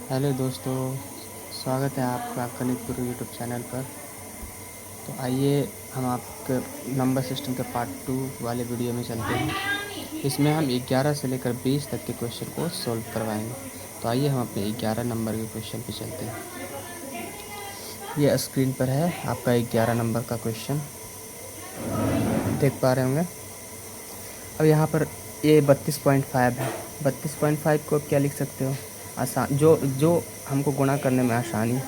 Hello दोस्तों, स्वागत है आपका गणित गुरु यूट्यूब चैनल पर। तो आइए हम आपके नंबर सिस्टम के पार्ट 2 वाले वीडियो में चलते हैं। इसमें हम 11 से लेकर 20 तक के क्वेश्चन को सॉल्व करवाएंगे। तो आइए हम अपने 11 नंबर के क्वेश्चन पे चलते हैं। ये स्क्रीन पर है आपका 11 नंबर का क्वेश्चन, देख पा रहे होंगे। अब यहाँ पर ये 32.5 है। 32.5 को क्या लिख सकते हो? आसान, जो हमको गुणा करने में आसानी,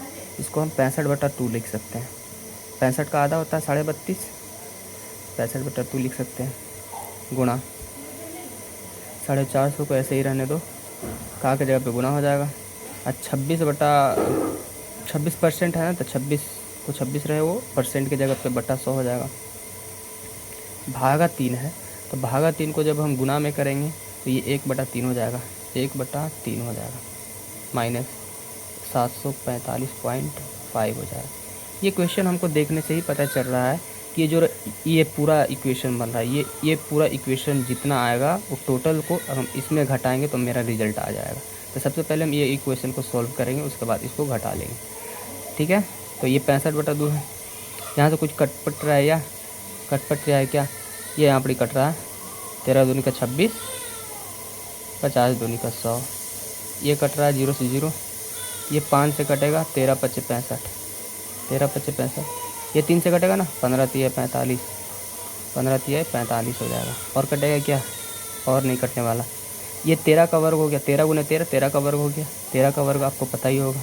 इसको हम 65/2 लिख सकते हैं। 65 का आधा होता है 32.5, 65/2 लिख सकते हैं। गुणा 450 को ऐसे ही रहने दो, का की जगह पे गुणा हो जाएगा। और 26% है ना, तो 26 को 26 रहे, वो परसेंट की जगह पे बटा 100 हो जाएगा। भागा 3 है, तो भागा 3 को जब हम गुना में करेंगे तो ये 1/3 हो जाएगा, 1/3 हो जाएगा, माइनस 745.5 हो जाएगा। ये क्वेश्चन हमको देखने से ही पता चल रहा है कि ये पूरा इक्वेशन बन रहा है, ये पूरा इक्वेशन जितना आएगा वो टोटल को हम इसमें घटाएंगे तो मेरा रिजल्ट आ जाएगा। तो सबसे पहले हम ये इक्वेशन को सॉल्व करेंगे, उसके बाद इसको घटा लेंगे, ठीक है। तो ये 65/2 है। यहाँ से कुछ कटपट रहा है या कटपट रहा है क्या? ये यहाँ पर कट रहा है। 13 दूनी का 26, 50 दूनी का 100, ये कट रहा है 0 से 0। ये 5 से कटेगा, 13 पच्चे 65, 13 पच्चे 65। ये 3 से कटेगा ना, 15 तिया 45, 15 तिया 45 हो जाएगा। और कटेगा क्या? और नहीं कटने वाला। ये 13 का वर्ग हो गया, 13 गुने 13, 13 का वर्ग हो गया। 13 का वर्ग आपको पता ही होगा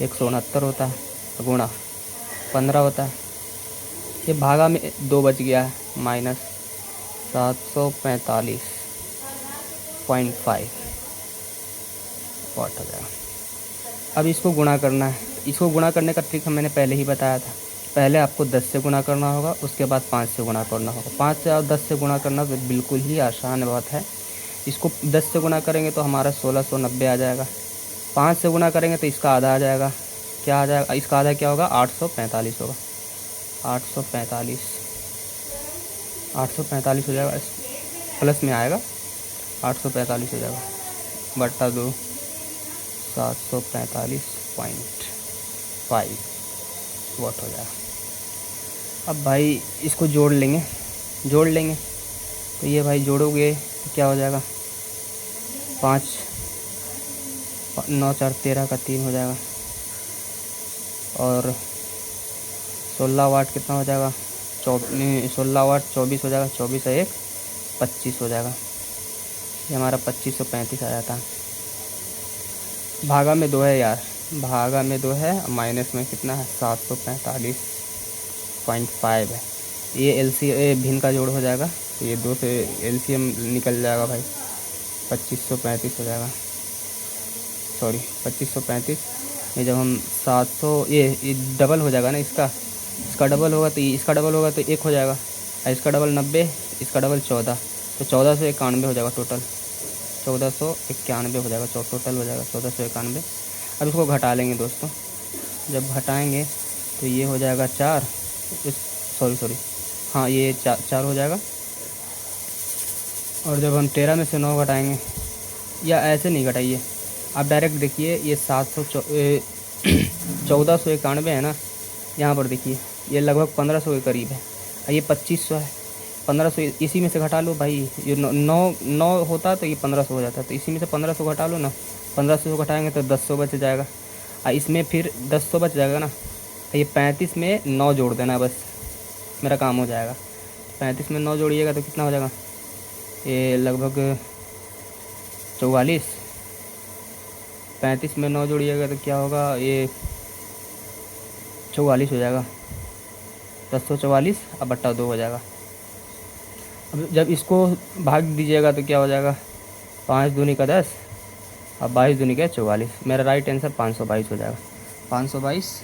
169 होता है, गुणा 15 होता है। ये भागा में 2 बच गया है, माइनस 745.5 वाट हो जाएगा। अब इसको गुणा करना है। इसको गुणा करने का ट्रिक मैंने पहले ही बताया था। पहले आपको 10 से गुणा करना होगा, उसके बाद 5 से गुणा करना होगा। 5 से और 10 से गुणा करना तो बिल्कुल ही आसान बात है। इसको 10 से गुणा करेंगे तो हमारा 1690 आ जाएगा। 5 से गुणा करेंगे तो इसका आधा आ जाएगा। क्या आ जाएगा? इसका आधा क्या होगा? 845 होगा। 845 हो जाएगा, प्लस में आएगा, 845 हो जाएगा, बटा 2, 745.5 वाट हो जाएगा। अब भाई इसको जोड़ लेंगे, तो ये भाई जोड़ोगे तो क्या हो जाएगा? 5 9 4 13 का 3 हो जाएगा, और 16 वाट कितना हो जाएगा? 16 वाट 24 हो जाएगा, 24 है 1 25 हो जाएगा। ये हमारा 2535 आ जाता है। भागा में 2 है यार, भागा में 2 है, माइनस में कितना है? 745.5 है। ये एलसीएम भिन्न का जोड़ हो जाएगा, तो ये 2 से एलसीएम निकल जाएगा भाई, 2535 हो जाएगा। सॉरी 2535। ये जब हम 700, ये डबल हो जाएगा ना, इसका डबल होगा तो इसका डबल होगा तो 1 हो जाएगा, और इसका डबल 90, इसका डबल 14, तो 1491 हो जाएगा टोटल। 1491 हो जाएगा, टोटल हो जाएगा 1491। अब इसको घटा लेंगे दोस्तों। जब घटाएंगे तो ये हो जाएगा 4, सॉरी हाँ, ये 4 हो जाएगा। और जब हम 13 में से 9 घटाएंगे, या ऐसे नहीं घटाइए, आप डायरेक्ट देखिए, ये 1491 है ना, यहाँ पर देखिए ये लगभग 1500 के करीब है, और ये 2500 है। 1500 इसी में से घटा लो भाई, ये 9 होता तो ये 1500 हो जाता, तो इसी में से 1500 घटा लो ना। 1500 घटाएंगे तो 1000 बच जाएगा, और इसमें फिर 1000 बच जाएगा ना। ये 35 में 9 जोड़ देना, बस मेरा काम हो जाएगा। 35 में 9 जोड़िएगा तो कितना हो जाएगा? ये लगभग 44। 35 में 9 जोड़िएगा तो क्या होगा? ये 44 हो जाएगा, 1044 अब बट्टा 2 हो जाएगा। अब जब इसको भाग दीजिएगा तो क्या हो जाएगा? 5 दूनी का 10, अब 22 दूनी का 44। मेरा राइट आंसर 522 हो जाएगा। 522,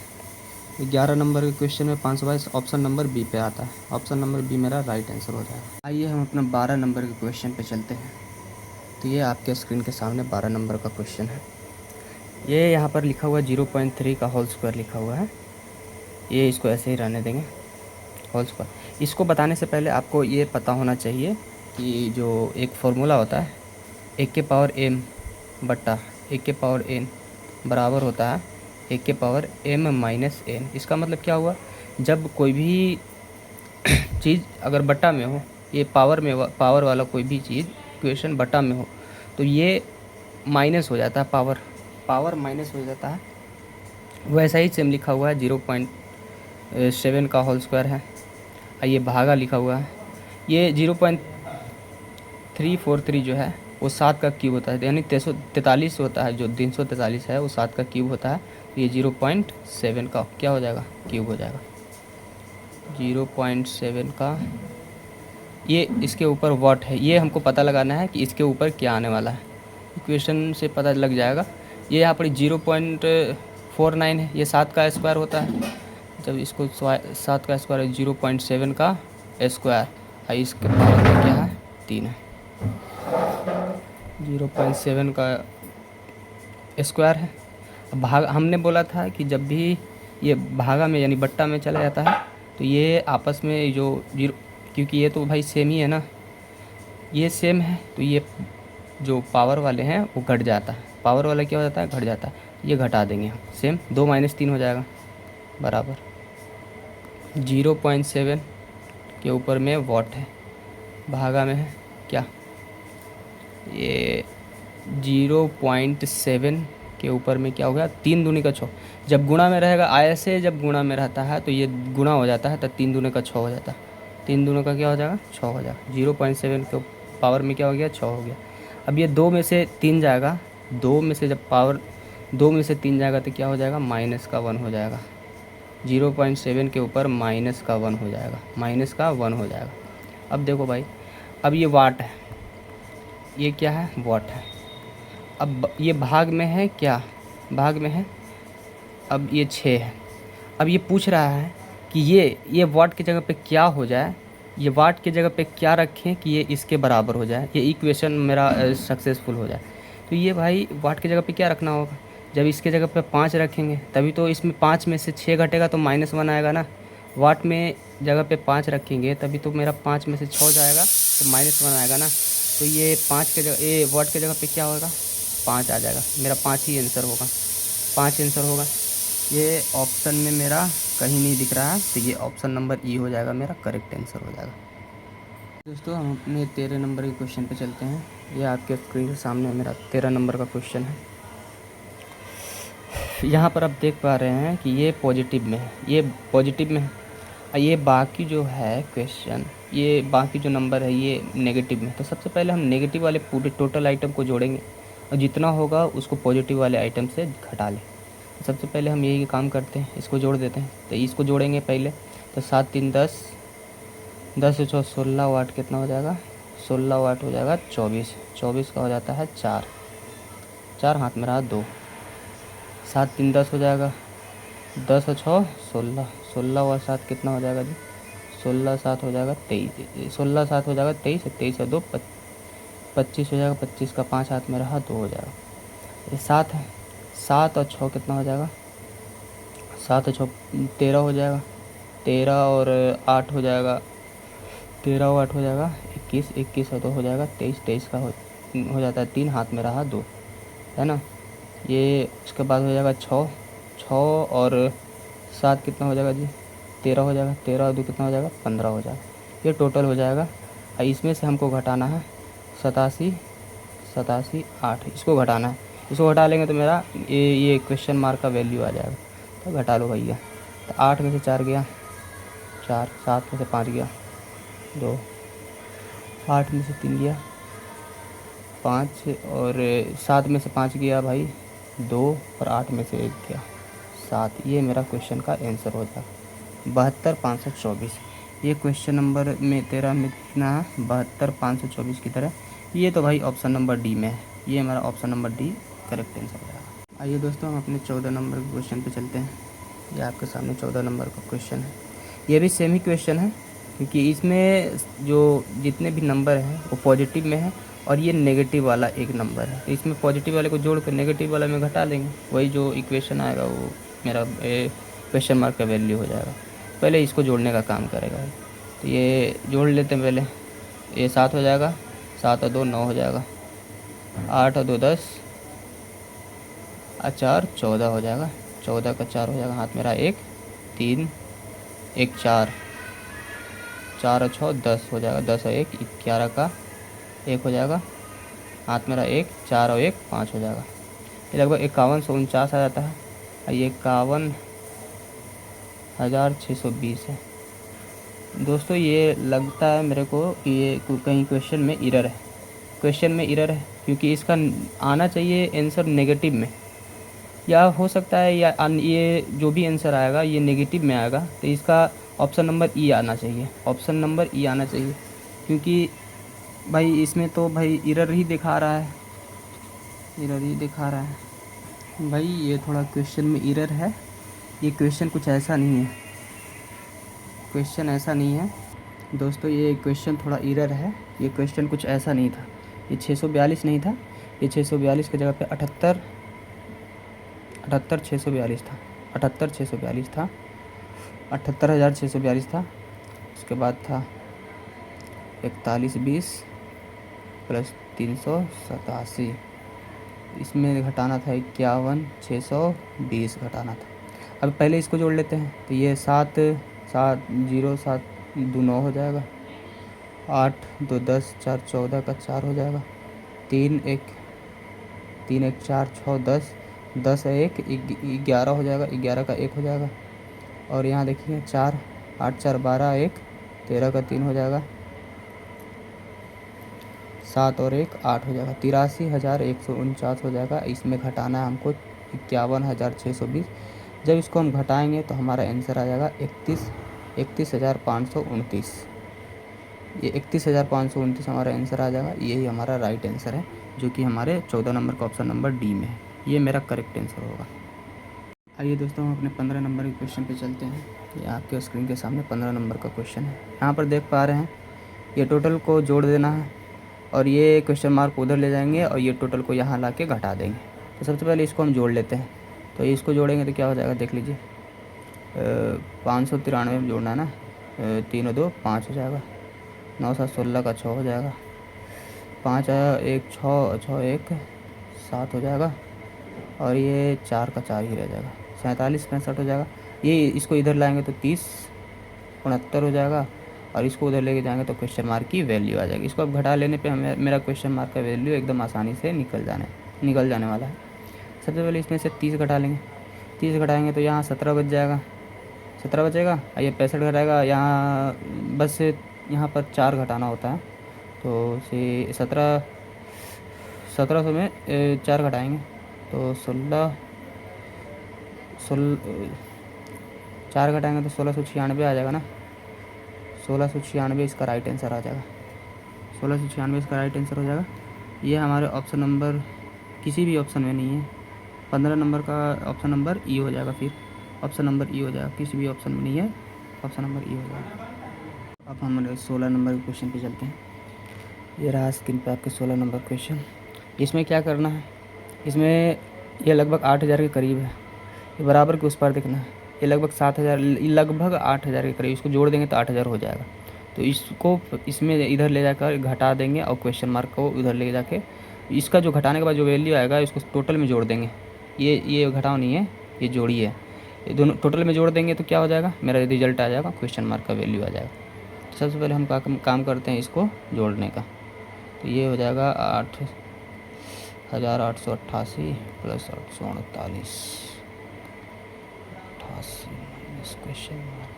11 नंबर के क्वेश्चन में 522 ऑप्शन नंबर बी पे आता है। ऑप्शन नंबर बी मेरा राइट आंसर हो जाएगा। आइए हम अपना 12 नंबर के क्वेश्चन पे चलते हैं। तो ये आपके स्क्रीन के सामने 12 नंबर का क्वेश्चन है। ये यहाँ पर लिखा हुआ है 0.3 का होल स्क्वायर लिखा हुआ है। ये इसको ऐसे ही रहने देंगे, होल स्क्वायर। इसको बताने से पहले आपको ये पता होना चाहिए कि जो एक फार्मूला होता है, 1 के पावर m बट्टा 1 के पावर n बराबर होता है 1 के पावर m माइनस n। इसका मतलब क्या हुआ, जब कोई भी चीज़ अगर बटा में हो, ये पावर वाला कोई भी चीज़ इक्वेशन बटा में हो तो ये माइनस हो जाता है, पावर माइनस हो जाता है। वैसा ही सेम लिखा हुआ है 0.7 का होल स्क्वायर है, और ये भागा लिखा हुआ है। ये 0.343 जो है वो 7 का क्यूब होता है, यानी 343 होता है, जो 343 है वो 7 का क्यूब होता है। तो ये 0.7 का क्या हो जाएगा, क्यूब हो जाएगा। 0.7 का ये इसके ऊपर वाट है, ये हमको पता लगाना है कि इसके ऊपर क्या आने वाला है, इक्वेशन से पता लग जाएगा। ये यहाँ पर 0.49 है, ये 7 का स्क्वायर होता है। जब इसको 7 का स्क्वायर है 0.7 का स्क्वायर, और इसके पावर में क्या है 3 है। 0.7 का स्क्वायर है। अब भाग हमने बोला था कि जब भी ये भागा में यानी बट्टा में चला जाता है तो ये आपस में जो जीरो, क्योंकि ये तो भाई सेम ही है ना, ये सेम है, तो ये जो पावर वाले हैं वो घट जाता है, पावर वाला क्या हो जाता है, घट जाता है। ये घटा देंगे हम, सेम 2 - 3 हो जाएगा बराबर 0.7 के ऊपर में वाट है, भागा में है क्या, ये 0.7 के ऊपर में क्या हो गया, 3 दूनी का 6। जब गुणा में रहेगा, ऐसे जब गुणा में रहता है तो ये गुणा हो जाता है, तो 3 दूनी का 6 हो जाता है। 3 दूनों का क्या हो जाएगा, 6 हो जाएगा। 0.7 के पावर में क्या हो गया, 6 हो गया। अब ये 2 में से 3 जाएगा, 2 में से जब पावर 2 में से 3 जाएगा तो क्या हो जाएगा, माइनस का 1 हो जाएगा। 0.7 के ऊपर माइनस का 1 हो जाएगा, माइनस का 1 हो जाएगा। अब देखो भाई, अब ये वाट है, ये क्या है, वाट है। अब ये भाग में है क्या, भाग में है। अब ये 6 है। अब ये पूछ रहा है कि ये वाट की जगह पे क्या हो जाए, ये वाट की जगह पे क्या रखें कि ये इसके बराबर हो जाए, ये इक्वेशन मेरा सक्सेसफुल हो जाए। तो ये भाई वाट की जगह पे क्या रखना होगा, जब इसके जगह पे 5 रखेंगे तभी तो इसमें 5 में से 6 घटेगा तो -1 आएगा ना। वाट में जगह पे 5 रखेंगे तभी तो मेरा 5 में से 6 जाएगा तो -1 आएगा ना। तो ये 5 के जगह, ये वाट के जगह पे क्या होगा, 5 आ जाएगा। मेरा 5 ही आंसर होगा, 5 आंसर होगा। ये ऑप्शन में मेरा कहीं नहीं दिख रहा है, तो ये ऑप्शन नंबर ई हो जाएगा, मेरा करेक्ट आंसर हो जाएगा। दोस्तों हम अपने 13 नंबर के क्वेश्चन पे चलते हैं। ये आपके स्क्रीन के सामने मेरा 13 नंबर का क्वेश्चन है। यहाँ पर आप देख पा रहे हैं कि ये पॉजिटिव में है, ये पॉजिटिव में है, और ये बाकी जो है क्वेश्चन, ये बाकी जो नंबर है ये नेगेटिव में। तो सबसे पहले हम नेगेटिव वाले पूरे टोटल आइटम को जोड़ेंगे और जितना होगा उसको पॉजिटिव वाले आइटम से घटा लें। तो सबसे पहले हम यही काम करते हैं, इसको जोड़ देते हैं। तो इसको जोड़ेंगे पहले, तो 7 - 3 = 10, 10 से 6 16 वाट कितना हो जाएगा, 16 वाट हो जाएगा 24, 24 का हो जाता है 4, 4 हाथ में रहा 2, 7 - 3 = 10 हो जाएगा, 10 और 6 16, 16 और 7 कितना हो जाएगा जी, 16 7 हो जाएगा 23, 16 7 हो जाएगा 23, 23 और 2 25 हो जाएगा, 25 का 5 हाथ में रहा 2 हो जाएगा। ये 7 है, 7 और 6 कितना हो जाएगा, 7 और 6 13 हो जाएगा, 13 और 8 हो जाएगा, 13 और 8 हो जाएगा 21, 21 और 2 हो जाएगा 23, 23 का हो जाता है 3, हाथ में रहा 2, है ना। ये उसके बाद हो जाएगा 6, 6 और 7 कितना हो जाएगा जी, 13 हो जाएगा, 13 और 2 कितना हो जाएगा, 15 हो जाएगा। ये टोटल हो जाएगा। और इसमें से हमको घटाना है 87, 87 8, इसको घटाना है। इसको घटा लेंगे तो मेरा ये क्वेश्चन मार्क का वैल्यू आ जाएगा। तो घटा लो भैया, तो 8 में से 4 गया 4, 7 में से 5 गया 2, 8 में से 3 गया 5, और 7 में से 5 गया भाई 2, और 8 में से 1 गया 7। ये मेरा क्वेश्चन का आंसर हो जाएगा 72 524। ये क्वेश्चन नंबर में 13 में कितना है, 72 524 की तरह। ये तो भाई ऑप्शन नंबर डी में है, ये हमारा option number D correct answer हो जाएगा। आइए दोस्तों हम अपने 14 नंबर के क्वेश्चन पे चलते हैं। ये आपके सामने 14 नंबर का क्वेश्चन है। ये भी सेम ही क्वेश्चन है, क्योंकि इसमें जो जितने भी नंबर हैं वो पॉजिटिव में है और ये नेगेटिव वाला एक नंबर है। तो इसमें पॉजिटिव वाले को जोड़ कर नेगेटिव वाला में घटा लेंगे, वही जो इक्वेशन आएगा वो मेरा क्वेश्चन मार्क का वैल्यू हो जाएगा। पहले इसको जोड़ने का काम करेगा। तो ये जोड़ लेते हैं पहले, ये 7 हो जाएगा, 7 और 2 9 हो जाएगा, 8 और 2 10, चार 14 हो जाएगा, 14 का 4 हो जाएगा, हाथ मेरा एक, 3 एक 4, 4 और 6 10 हो जाएगा, 10 और 1 11 का 1 हो जाएगा, हाथ मेरा एक, 4 और 1 5 हो जाएगा। ये लगभग 5149 आ जाता है। ये 51,620 है। दोस्तों ये लगता है मेरे को कि ये कहीं क्वेश्चन में एरर है, क्वेश्चन में एरर है, क्योंकि इसका आना चाहिए आंसर नेगेटिव में, या हो सकता है या ये जो भी आंसर आएगा ये नेगेटिव में आएगा, तो इसका ऑप्शन नंबर ई आना चाहिए, ऑप्शन नंबर ई आना चाहिए, क्योंकि भाई इसमें तो भाई एरर ही दिखा रहा है, एरर ही दिखा रहा है भाई, ये थोड़ा क्वेश्चन में एरर है। ये क्वेश्चन कुछ ऐसा नहीं है, क्वेश्चन ऐसा नहीं है दोस्तों, ये क्वेश्चन थोड़ा एरर है। ये क्वेश्चन कुछ ऐसा नहीं था, ये 642 नहीं था, ये 642 की जगह पे 642 था, 642 था, 78,642 था। उसके बाद था 4120 प्लस 387, इसमें घटाना था 51,620 घटाना था। अब पहले इसको जोड़ लेते हैं, तो ये 7 7 0 7 2 9 हो जाएगा, 8 2 10 4 14 का 4 हो जाएगा, 3 1 4 6 10 10 1 11 हो जाएगा, 11 का 1 हो जाएगा, और यहाँ देखिए 4 8 4 12 1 13 का 3 हो जाएगा, 7 और 1 8 हो जाएगा, 83,149 हो जाएगा। इसमें घटाना है हमको 51,620। जब इसको हम घटाएंगे तो हमारा आंसर आ जाएगा 31,529। ये 31,529 हमारा आंसर आ जाएगा, यही हमारा राइट आंसर है, जो कि हमारे 14 नंबर का ऑप्शन नंबर डी में है। ये मेरा करेक्ट आंसर होगा। आइए दोस्तों हम अपने 15 नंबर के क्वेश्चन पे चलते हैं। ये आपके स्क्रीन के सामने 15 नंबर का क्वेश्चन है। यहाँ पर देख पा रहे हैं ये टोटल को जोड़ देना है, और ये क्वेश्चन मार्क उधर ले जाएंगे और ये टोटल को यहाँ ला के घटा देंगे। तो सबसे पहले इसको हम जोड़ लेते हैं, तो इसको जोड़ेंगे तो क्या हो जाएगा देख लीजिए, 593 में जोड़ना है ना, 3 और 2 5 हो जाएगा, 9 7 16 का 6 हो जाएगा, 5 1 6 6 1 7 हो जाएगा, और ये 4 का 4 ही रह जाएगा, 47 65 हो जाएगा। ये इसको इधर लाएंगे तो 30 69 हो जाएगा, और इसको उधर लेके जाएंगे तो क्वेश्चन मार्क की वैल्यू आ जाएगी। इसको अब घटा लेने पे हमें मेरा क्वेश्चन मार्क का वैल्यू एकदम आसानी से निकल जाने वाला है। सबसे पहले इसमें से 30 घटा लेंगे, 30 घटाएंगे तो यहाँ 17 बच जाएगा, 17 बचेगा, ये 65 घटाएगा, यहाँ बस यहाँ पर 4 घटाना होता है, तो से 1700 में 4 घटाएंगे तो 4 घटाएंगे तो 1696 आ जाएगा ना, 1696 इसका राइट आंसर आ जाएगा, 1696 इसका राइट आंसर हो जाएगा। ये हमारे ऑप्शन नंबर किसी भी ऑप्शन में नहीं है, 15 नंबर का ऑप्शन नंबर ई हो जाएगा, फिर ऑप्शन नंबर ई हो जाएगा, किसी भी ऑप्शन में नहीं है, ऑप्शन नंबर ई हो जाएगा। अब हम 16 नंबर के क्वेश्चन पे चलते हैं। ये रहा स्क्रीन पे आपके 16 नंबर क्वेश्चन। इसमें क्या करना है, इसमें ये लगभग 8,000 के करीब है, ये बराबर के उस पर देखना है, ये लगभग 7,000 लगभग 8,000 के करीब, इसको जोड़ देंगे तो 8,000 हो जाएगा। तो इसको इसमें इधर ले जाकर घटा देंगे और क्वेश्चन मार्क को उधर ले जाके इसका जो घटाने के बाद जो वैल्यू आएगा इसको टोटल में जोड़ देंगे। ये घटाओ नहीं है, ये जोड़ी है, ये दोनों टोटल में जोड़ देंगे तो क्या हो जाएगा, मेरा रिजल्ट आ जाएगा, क्वेश्चन मार्क का वैल्यू आ जाएगा। तो सबसे पहले हम काम करते हैं इसको जोड़ने का, तो ये हो जाएगा 8,888 प्लस 838 माइनस क्वेश्चन मार्क,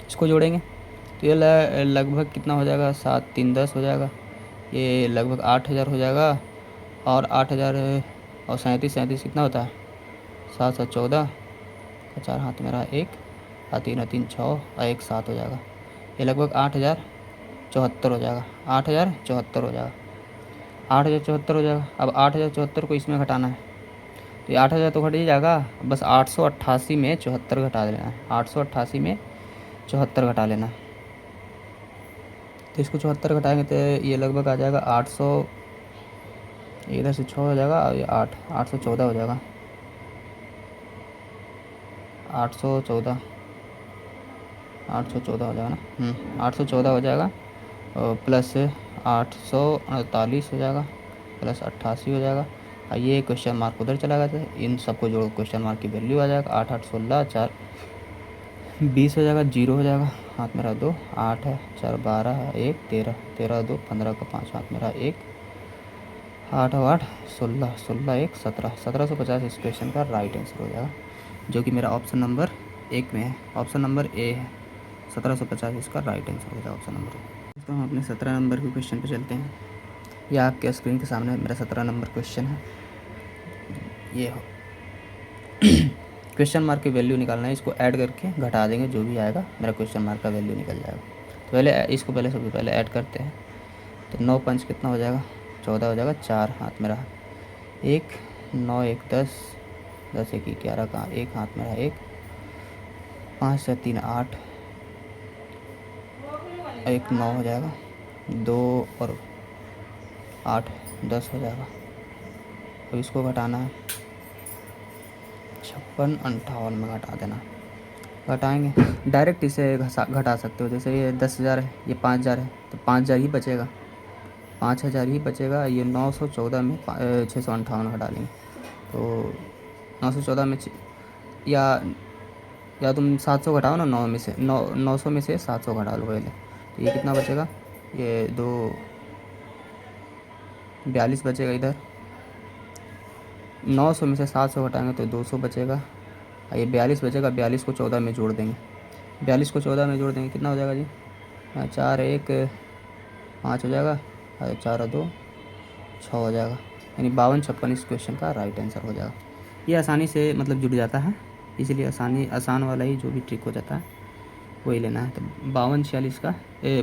इसको जोड़ेंगे तो ये लगभग कितना हो जाएगा, 7 3 10 हो जाएगा, ये लगभग 8,000 हो जाएगा, और 8,000 और 37 कितना होता है, 7 7 14 का 4 हाथ मेरा 1 और 3 3 6 और 1 7 हो जाएगा, ये लगभग 8,074 हो जाएगा, 8,074 हो जाएगा, 8,074 हो जाएगा। अब 8,074 को इसमें घटाना है, तो ये 8,000 तो घट ही जाएगा, बस 888 में 74 घटा लेना है, 888 में 74 घटा लेना है। तो इसको 74 घटाएंगे तो ये लगभग आ जाएगा 800, इधर से 6 हो जाएगा और ये 814 हो जाएगा, 814 हो जाएगा ना, 814 हो जाएगा, और प्लस 848 हो जाएगा, प्लस 88 हो जाएगा, ये क्वेश्चन मार्क उधर चला गया था, इन सबको जोड़ो क्वेश्चन मार्क की वैल्यू आ जाएगा। 8 8 16, 4 20 हो जाएगा, 0 हो जाएगा, हाथ मेरा 2, 8 है, 4 12 है, 1 13, 13 2 15 का 5, हाथ मेरा 1, 8 और 8 16, 16 1 17, 1750 इस क्वेश्चन का राइट आंसर हो जाएगा, जो कि मेरा ऑप्शन नंबर 1 में है, ऑप्शन नंबर ए है। 1750 इसका राइट आंसर हो जाएगा ऑप्शन नंबर ए। तो हम अपने 17 नंबर के क्वेश्चन पे चलते हैं। ये आपके स्क्रीन के सामने मेरा 17 नंबर क्वेश्चन है। ये हो क्वेश्चन मार्क की वैल्यू निकालना है, इसको ऐड करके घटा देंगे, जो भी आएगा मेरा क्वेश्चन मार्क का वैल्यू निकल जाएगा। तो पहले इसको सबसे पहले ऐड करते हैं। तो 9 5 कितना हो जाएगा, 14 हो जाएगा, 4 हाथ मेरा 1, 9 1 10, 10 1 11 का 1 हाथ मेरा 1, 5 से 3 8, 1 9 हो जाएगा, 2 और 8 10 हो जाएगा। अब इसको घटाना है, 56 58 में घटा देना। घटाएंगे डायरेक्ट इसे घटा सकते हो, जैसे ये 10,000 है, ये 5,000 है, तो 5,000 ही बचेगा, 5,000 ही बचेगा। ये 914 में 658 घटा लेंगे, तो 914 में या तुम 700 घटाओ ना, 9 में से 900 में से 700 घटा लो पहले, तो ये कितना बचेगा, ये 42 बचेगा। इधर 900 में से 700 घटाएंगे तो 200 बचेगा। ये 42 बचेगा, 42 को 14 में जोड़ देंगे, 42 को 14 में जोड़ देंगे, कितना हो जाएगा जी, 4 1 5 हो जाएगा, 4 और 2 6 हो जाएगा, यानी 52 56 इस क्वेश्चन का राइट आंसर हो जाएगा। ये आसानी से मतलब जुड़ जाता है, इसलिए आसान वाला ही जो भी ट्रिक हो जाता है वही लेना है। तो 52 46 का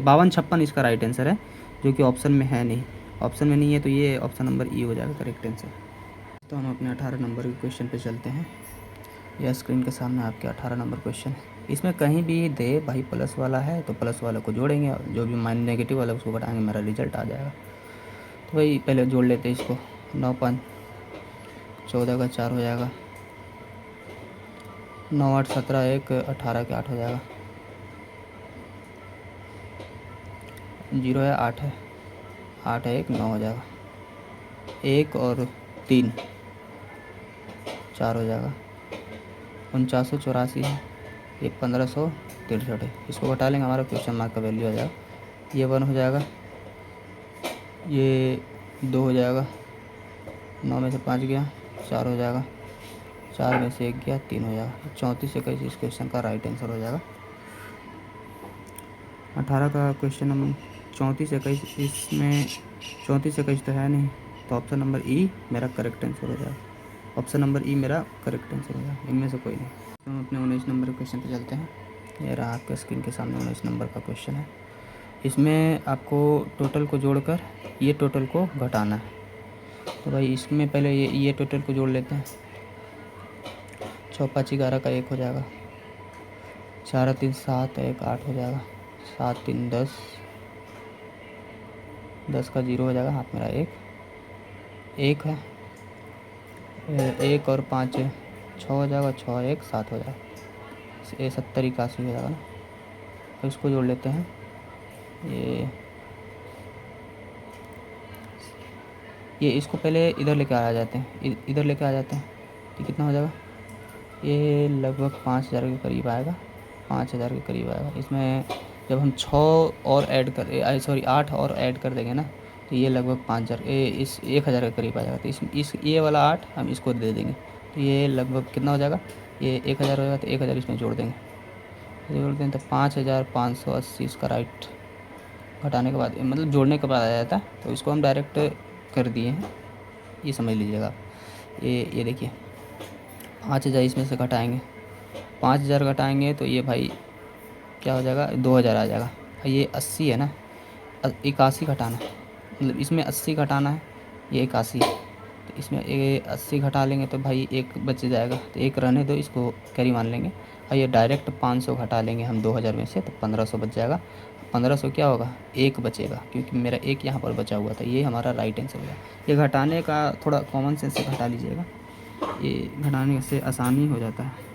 52 56 इसका राइट आंसर है, जो कि ऑप्शन में है नहीं, ऑप्शन में नहीं है, तो ये ऑप्शन नंबर ई हो जाएगा करेक्ट आंसर। तो हम अपने 18 नंबर के क्वेश्चन पे चलते हैं। यह स्क्रीन के सामने आपके 18 नंबर क्वेश्चन है। इसमें कहीं भी दे भाई प्लस वाला है तो प्लस वाले को जोड़ेंगे, और जो भी माइनस नेगेटिव वाला उसको घटाएंगे, मेरा रिजल्ट आ जाएगा। तो भाई पहले जोड़ लेते हैं इसको, 9 5 14 का 4 हो जाएगा, 9 8 17 1 18 के 8 हो जाएगा, 0 है 8 है, 8 है 1 9 हो जाएगा, 1 और 3 4 हो जाएगा, 4984 है, ये 1563 है, इसको घटा लेंगे, हमारा क्वेश्चन मार्क का वैल्यू आ जाएगा। ये 1 हो जाएगा, ये 2 हो जाएगा, 9 में से 5 गया, 4 हो जाएगा, 4 में से 1 गया, 3 हो जाएगा, 34 से 21 इस क्वेश्चन का राइट आंसर हो जाएगा। 18 का क्वेश्चन नंबर 34 से 21, इसमें 34 से 21 तो है नहीं, तो ऑप्शन नंबर ई मेरा करेक्ट आंसर हो जाएगा, ऑप्शन नंबर ई मेरा करेक्ट आंसर हो जाएगा, इनमें से कोई नहीं। तो हम अपने 19 नंबर के क्वेश्चन पे चलते हैं। ये रहा आपके स्क्रीन के सामने 19 नंबर का क्वेश्चन है। इसमें आपको टोटल को जोड़कर ये टोटल को घटाना है। तो भाई इसमें पहले ये टोटल को जोड़ लेते हैं। 6 5 11 का 1 हो जाएगा, 4 3 7 1 8 हो जाएगा, 7 3 10, 10 का 0 हो जाएगा, हाथ मेरा 1 है, 1 और 5 6 हो जाएगा, 6 1 7 हो जाएगा, 70 81 हो जाएगा ना। तो इसको जोड़ लेते हैं, ये इसको पहले इधर लेके आ जाते हैं, इधर लेके आ जाते हैं, तो कितना हो जाएगा, ये लगभग 5,000 के करीब आएगा, 5,000 के करीब आएगा। इसमें जब हम 6 और ऐड कर 8 और ऐड कर देंगे ना, तो ये लगभग 5,000 इस 1,000 के करीब आ जाएगा। तो इस ये वाला 8 हम इसको दे देंगे, तो ये लगभग कितना हो जाएगा, ये 1,000 हो जाएगा, तो 1,000 इसमें जोड़ देंगे, तो 5,580 इसका राइट घटाने के बाद मतलब जोड़ने के बाद आ जाता है। तो इसको हम डायरेक्ट कर दिए हैं, ये समझ लीजिएगा। ये देखिए 5,000 इसमें से घटाएंगे, 5,000 घटाएंगे तो ये भाई क्या हो जाएगा, 2,000 आ जाएगा। ये 80 है ना, 81 घटाना है, मतलब इसमें 80 घटाना है, ये 81 है, तो इसमें ये 80 घटा लेंगे तो भाई 1 बच जाएगा, तो 1 रहने दो, इसको कैरी मान लेंगे। और ये डायरेक्ट 500 घटा लेंगे हम 2,000 में से, तो 1,500 बच जाएगा। 1,500 क्या होगा, 1 बचेगा, क्योंकि मेरा 1 यहाँ पर बचा हुआ था, ये हमारा राइट आंसर होगा। ये घटाने का थोड़ा कॉमन सेंस से घटा लीजिएगा, ये घटाने से आसानी हो जाता है।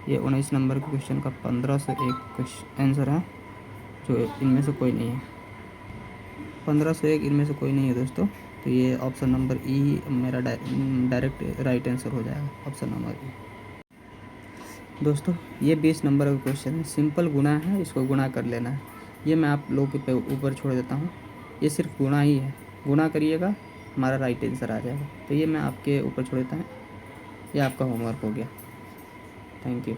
ये 19 नंबर के क्वेश्चन का 1501 क्वेश्चन आंसर है, जो इनमें से कोई नहीं है, 1501 इनमें से कोई नहीं है दोस्तों। तो ये ऑप्शन नंबर ई मेरा डायरेक्ट राइट आंसर हो जाएगा, ऑप्शन नंबर ई। दोस्तों ये 20 नंबर का क्वेश्चन है, सिंपल गुणा है, इसको गुणा कर लेना है। ये मैं आप लोगों के ऊपर छोड़ देता हूँ, ये सिर्फ गुणा ही है, गुणा करिएगा हमारा राइट आंसर आ जाएगा। तो ये मैं आपके ऊपर छोड़ देता हूँ, ये आपका होमवर्क हो गया। Thank you.